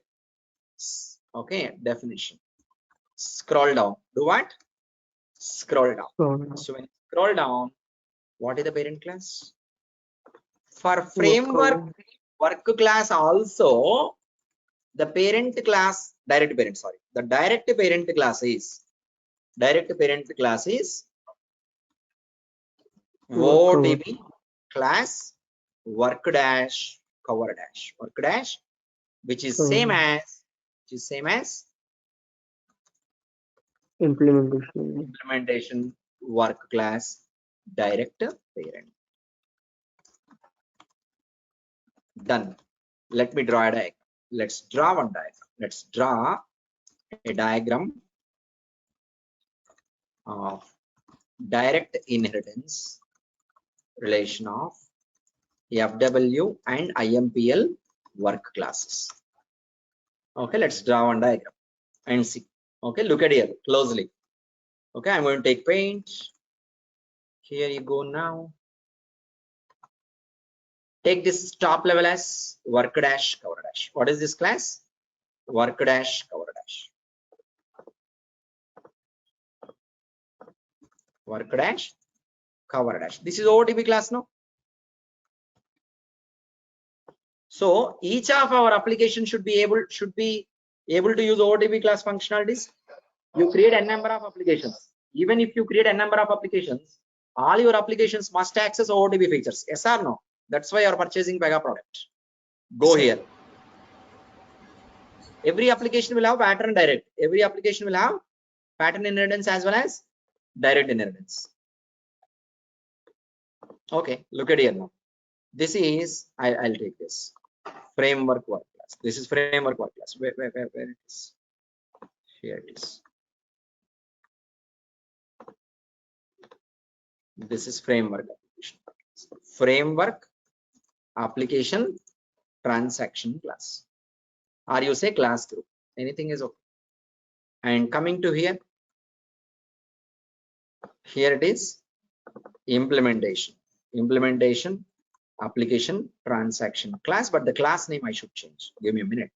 Okay, definition. Scroll down. Do what? Scroll down. So when you scroll down, what is the parent class? For framework work class also, the parent class, direct parent, sorry. The direct parent class is ODB class work dash cover dash work dash, which is same as implementation work class direct parent. Done. Let me draw a diagram. Let's draw one diagram. Let's draw a diagram of direct inheritance relation of FW and IMPL work classes. Okay, let's draw one diagram and see. Okay, look at here closely. Okay, I'm going to take paint. Here you go now. Take this top level as work dash cover dash. What is this class? Work dash cover dash. Work dash cover dash. This is OOTP class now. So each of our applications should be able to use OOTP class functionalities. You create a number of applications. Even if you create a number of applications, all your applications must access OOTP features. Yes or no? That's why you are purchasing Pega product. Go here. Every application will have pattern direct. Every application will have pattern inheritance as well as direct inheritance. Okay, look at here now. This is I'll take this framework work class. This is framework work class. Where it is? Here it is. This is framework application. Framework application transaction class. Or you say class group. Anything is okay. And coming to here. Here it is implementation. Implementation application transaction class, but the class name I should change. Give me a minute.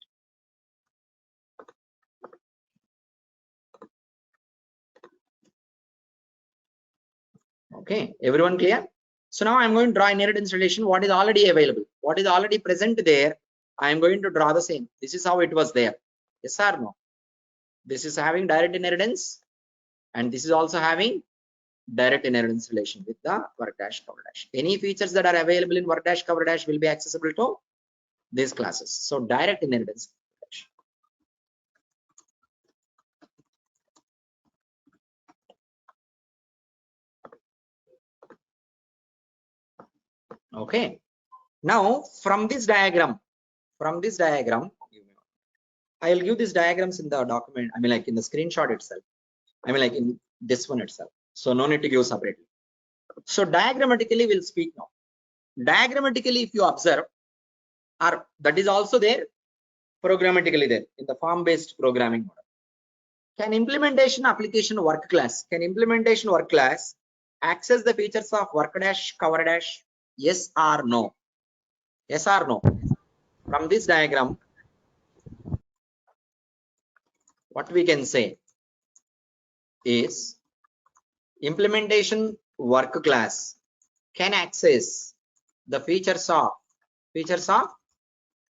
Okay, everyone clear? So now I'm going to draw inheritance relation. What is already available? What is already present there? I am going to draw the same. This is how it was there. Yes or no? This is having direct inheritance, and this is also having direct inheritance relation with the work dash cover dash. Any features that are available in work dash cover dash will be accessible to these classes. So direct inheritance. Okay. Now from this diagram, I'll give these diagrams in the document. I mean, like in the screenshot itself. I mean, like in this one itself. So no need to give separately. So diagrammatically, we'll speak now. Diagrammatically, if you observe, or that is also there, programmatically there in the form-based programming model. Can implementation application work class? Can implementation work class access the features of work dash cover dash? Yes or no? Yes or no? From this diagram, what we can say is implementation work class can access the features of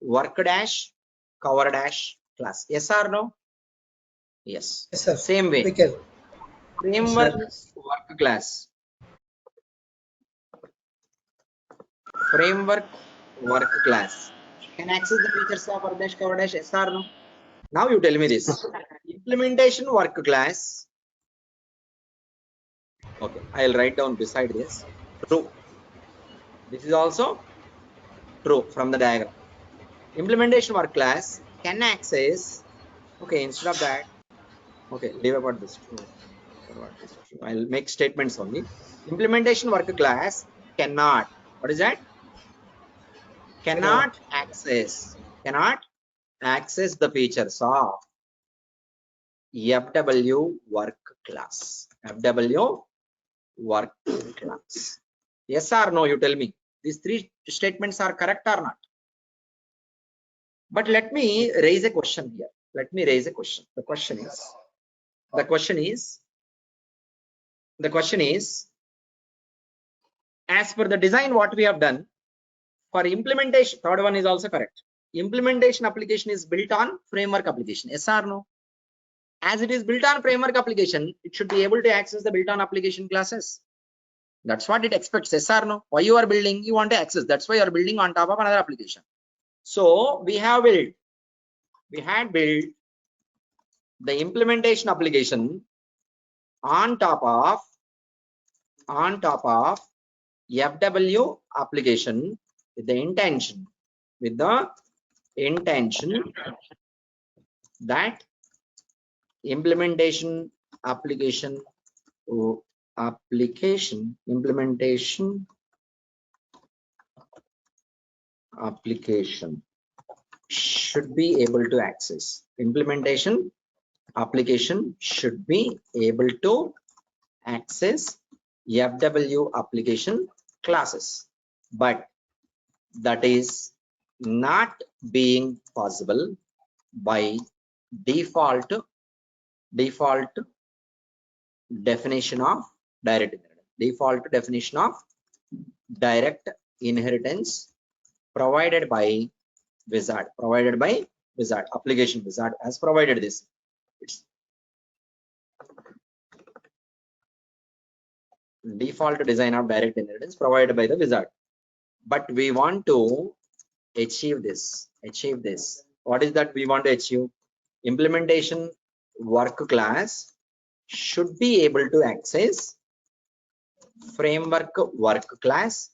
work dash cover dash class. Yes or no? Yes. Yes, sir. Same way. We can. Framework work class. Framework work class can access the features of work dash cover dash. Yes or no? Now you tell me this. Implementation work class. Okay, I'll write down beside this. True. This is also true from the diagram. Implementation work class can access. Okay, instead of that, okay, leave about this true. I'll make statements only. Implementation work class cannot. What is that? Cannot access the features of FW work class. FW work class. Yes or no? You tell me. These three statements are correct or not? But let me raise a question here. Let me raise a question. The question is, as per the design what we have done for implementation, third one is also correct. Implementation application is built on framework application. Yes or no? As it is built on framework application, it should be able to access the built on application classes. That's what it expects. Yes or no? Why you are building? You want to access. That's why you are building on top of another application. So we had built the implementation application on top of FW application with the intention that implementation application should be able to access. Implementation application should be able to access FW application classes, but that is not being possible by default definition of direct inheritance. Default definition of direct inheritance provided by wizard, application wizard has provided this. It's default design of direct inheritance provided by the wizard, but we want to achieve this. What is that we want to achieve? Implementation work class should be able to access framework work class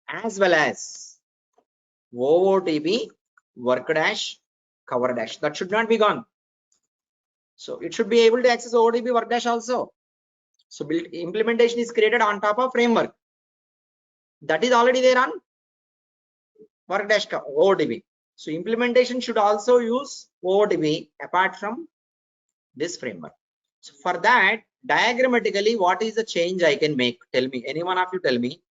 as well as OOTB work dash cover dash. That should not be gone. So it should be able to access OOTB work dash also. So build implementation is created on top of framework that is already there on work dash OOTB. So implementation should also use OOTB apart from this framework. So for that, diagrammatically, what is the change I can make? Tell me, any one of you tell me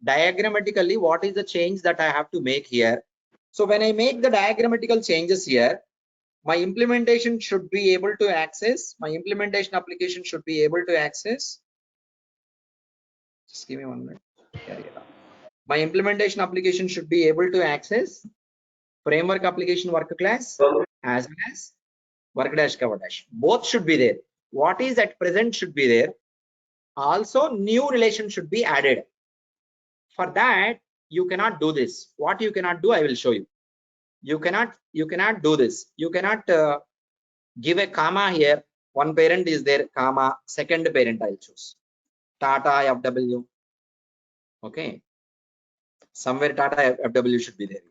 diagrammatically what is the change that I have to make here. So when I make the diagrammatical changes here, my implementation should be able to access, my implementation application should be able to access, just give me 1 minute. My implementation application should be able to access framework application work class as well as work dash cover dash. Both should be there. What is at present should be there. Also new relation should be added. For that you cannot do this. What you cannot do, I will show you. You cannot do this. You cannot give a comma here. One parent is there, comma, second parent I'll choose. Tata FW. Okay. Somewhere Tata FW should be there.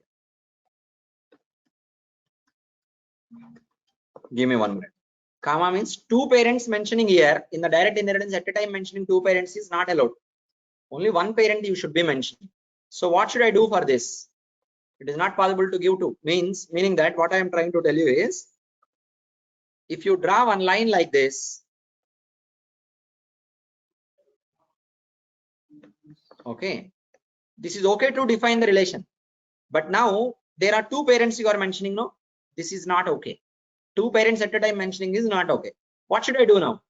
Give me 1 minute. Comma means two parents mentioning here. In the direct inheritance at a time mentioning two parents is not allowed. Only one parent you should be mentioning. So what should I do for this? It is not possible to give two. Meaning that what I am trying to tell you is, if you draw one line like this, okay, this is okay to define the relation. But now there are two parents you are mentioning. No, this is not okay. Two parents at a time mentioning is not okay. What should I do now?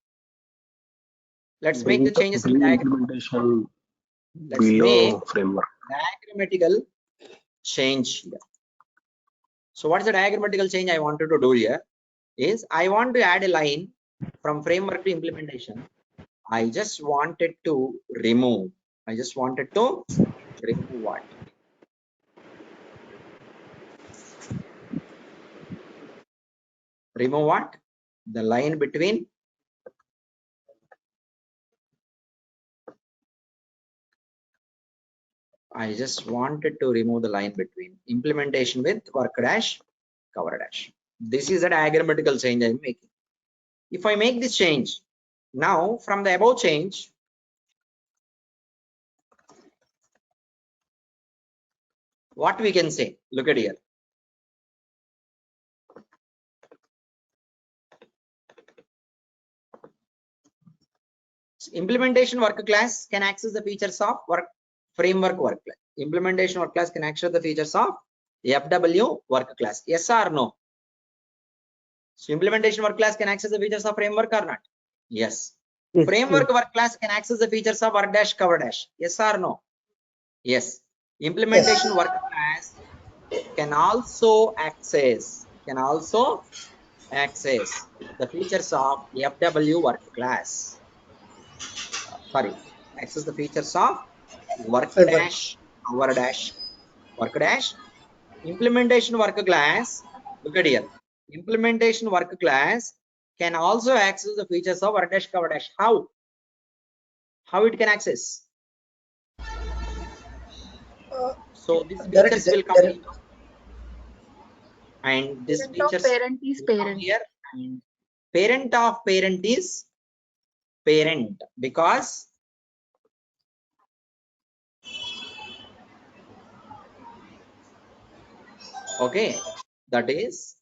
Let's make the changes in the diagram. Implementation Let's make below framework. diagrammatical change here. So what is the diagrammatical change I wanted to do here is, I want to add a line from framework to implementation. I just wanted to remove what? Remove what? The line between I just wanted to remove the line between implementation with work dash cover dash. This is a diagrammatical change I am making. If I make this change, now from the above change, what we can say? Look at here. Implementation work class can access the features of framework work class. Implementation work class can access the features of FW work class. Yes or no? So implementation work class can access the features of framework or not? Yes. Framework work class can access the features of work dash cover dash. Yes or no? Yes. Implementation work class can also access the features of FW work class. Sorry, access the features of work dash cover dash work dash. Implementation work class, look at here. Implementation work class can also access the features of work dash cover dash. How it can access? So these features will come here, and this features parent is parent here, and parent of parent is parent, because okay, That is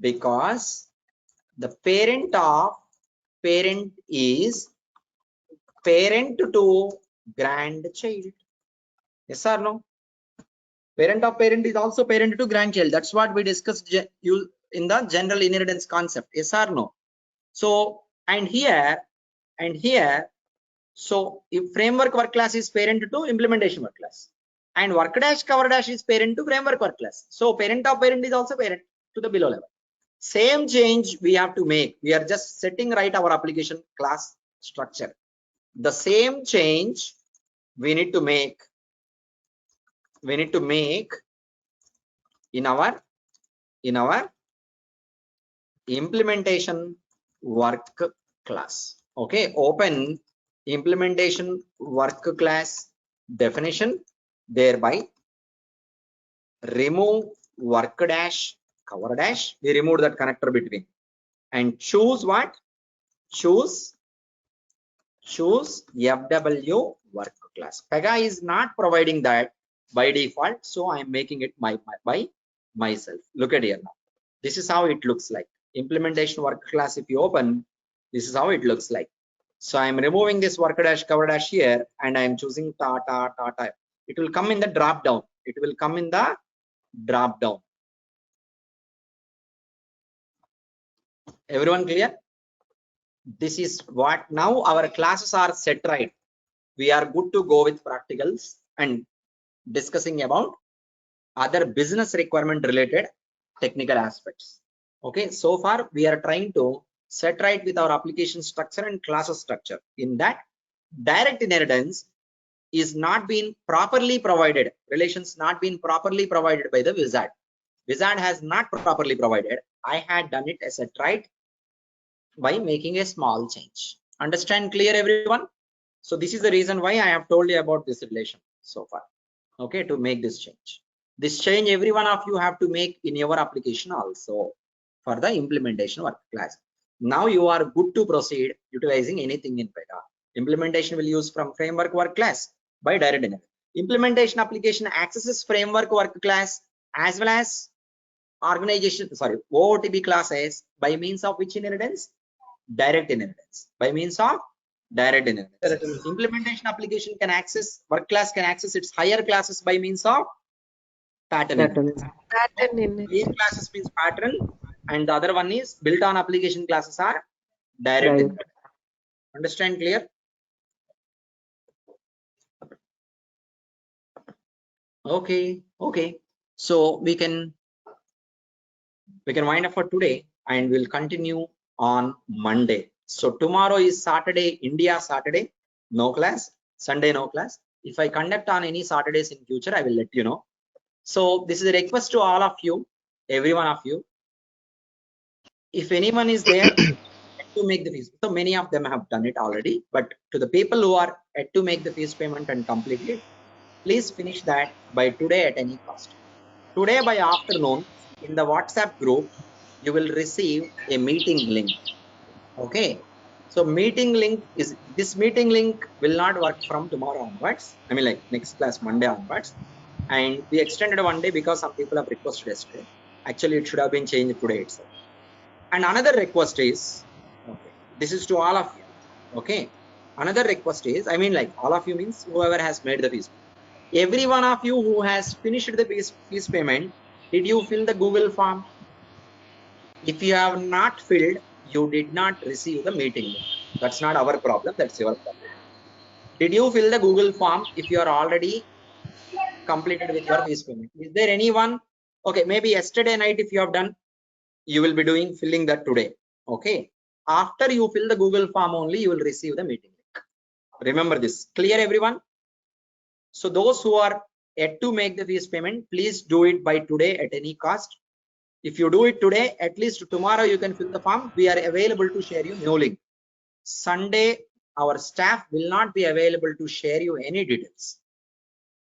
because the parent of parent is parent to grandchild. Yes or no? Parent of parent is also parent to grandchild. That's what we discussed in the general inheritance concept. Yes or no? So, and here, so if framework work class is parent to implementation work class, and work dash cover dash is parent to framework work class. So parent of parent is also parent to the below level. Same change we have to make. We are just setting right our application class structure. The same change we need to make. We need to make in our implementation work class. Okay, open implementation work class definition, thereby remove work dash cover dash. We remove that connector between and choose what? Choose FW work class. Pega is not providing that by default, so I am making it by myself. Look at here now. This is how it looks like. Implementation work class, if you open, this is how it looks like. So I am removing this work dash cover dash here, and I am choosing ta. It will come in the drop down. It will come in the drop down. Everyone clear? This is what now our classes are set right. We are good to go with practicals and discussing about other business requirement related technical aspects. Okay, so far we are trying to set right with our application structure and classes structure. In that, direct inheritance is not being properly provided, relations not being properly provided by the wizard. Wizard has not properly provided. I had done it as a right by making a small change. Understand clear, everyone? So this is the reason why I have told you about this relation so far. Okay, to make this change. This change every one of you have to make in your application also for the implementation work class. Now you are good to proceed utilizing anything in Pega. Implementation will use from framework work class by direct inheritance. Implementation application accesses framework work class as well as organization, sorry, OOTB classes by means of which inheritance? Direct inheritance. By means of direct inheritance. Implementation application can access, work class can access its higher classes by means of pattern inheritance. Pattern in Base it. classes means pattern, and the other one is built on application classes are direct inheritance. Understand clear? Okay. So we can wind up for today, and we'll continue on Monday. So tomorrow is Saturday, India Saturday, no class. Sunday no class. If I conduct on any Saturdays in future, I will let you know. So this is a request to all of you, every one of you. If anyone is there to make the fees, so many of them have done it already, but to the people who are yet to make the fees payment and complete it, please finish that by today at any cost. Today by afternoon in the WhatsApp group, you will receive a meeting link. Okay. So meeting link is, this meeting link will not work from tomorrow onwards. I mean, like next class Monday onwards. And we extended one day because some people have requested yesterday. Actually, it should have been changed today itself. And another request is, okay, this is to all of you. Okay. Another request is, I mean, like all of you means whoever has made the fees. Every one of you who has finished the fees payment, did you fill the Google form? If you have not filled, you did not receive the meeting link. That's not our problem, that's your problem. Did you fill the Google form if you are already completed with your fees payment? Is there anyone? Okay, maybe yesterday night if you have done, you will be filling that today. Okay, after you fill the Google form only, you will receive the meeting link. Remember this. Clear, everyone? So those who are yet to make the fees payment, please do it by today at any cost. If you do it today, at least tomorrow you can fill the form. We are available to share you new link. Sunday, our staff will not be available to share you any details.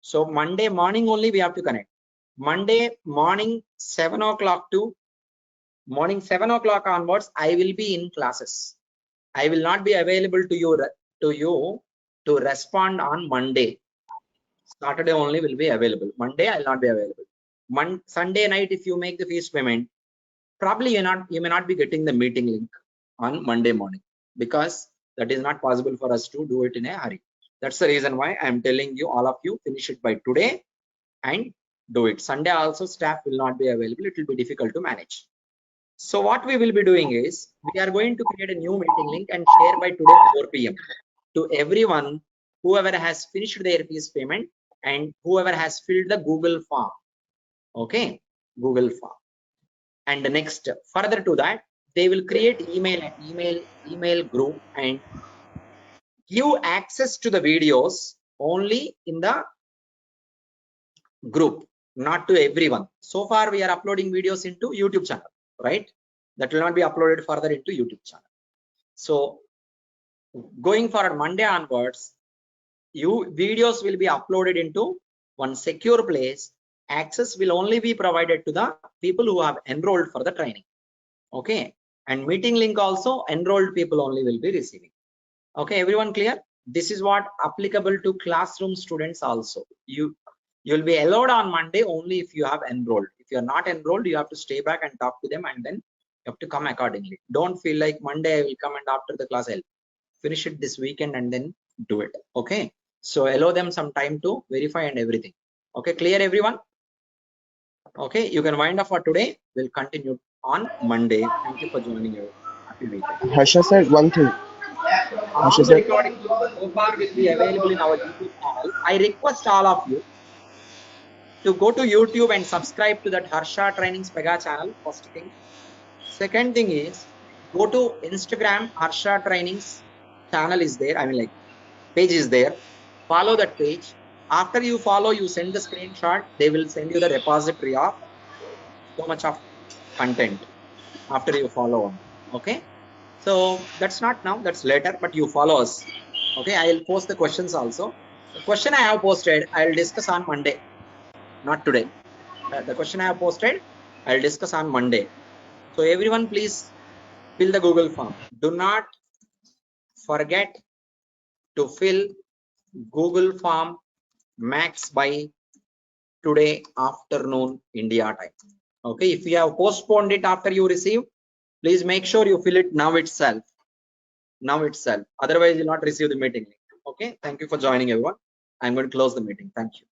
So Monday morning only we have to connect. Monday morning 7 o'clock to morning 7 o'clock onwards, I will be in classes. I will not be available to you to respond on Monday. Saturday only will be available. Monday I will not be available. Sunday night, if you make the fees payment, probably you may not be getting the meeting link on Monday morning, because that is not possible for us to do it in a hurry. That's the reason why I'm telling you, all of you, finish it by today and do it. Sunday also staff will not be available. It will be difficult to manage. So what we will be doing is, we are going to create a new meeting link and share by today 4 p.m. to everyone, whoever has finished their fees payment and whoever has filled the Google form. Okay, Google form. And the next, further to that, they will create email group and give access to the videos only in the group, not to everyone. So far we are uploading videos into YouTube channel, right? That will not be uploaded further into YouTube channel. So going forward, Monday onwards, videos will be uploaded into one secure place. Access will only be provided to the people who have enrolled for the training. Okay, and meeting link also enrolled people only will be receiving. Okay, everyone clear? This is what applicable to classroom students also. You'll be allowed on Monday only if you have enrolled. If you're not enrolled, you have to stay back and talk to them, and then you have to come accordingly. Don't feel like Monday I will come and after the class I'll finish it this weekend and then do it. Okay, so allow them some time to verify and everything. Okay, clear everyone? Okay, you can wind up for today. We'll continue on Monday. Thank you for joining you. Happy weekend. Harsha said one thing. All the recordings so far will be available in our YouTube channel. I request all of you to go to YouTube and subscribe to that HarshaTrainings Pega channel, first thing. Second thing is, go to Instagram, HarshaTrainings channel is there. I mean, like, page is there. Follow that page. After you follow, you send the screenshot. They will send you the repository of so much of content after you follow on. Okay. So that's not now, that's later, but you follow us. Okay. I'll post the questions also. The question I have posted, I'll discuss on Monday, not today. The question I have posted, I'll discuss on Monday. So everyone, please fill the Google form. Do not forget to fill Google form max by today afternoon India time. Okay, if you have postponed it after you receive, please make sure you fill it now itself. Otherwise you'll not receive the meeting link. Okay, thank you for joining everyone. I'm going to close the meeting. Thank you.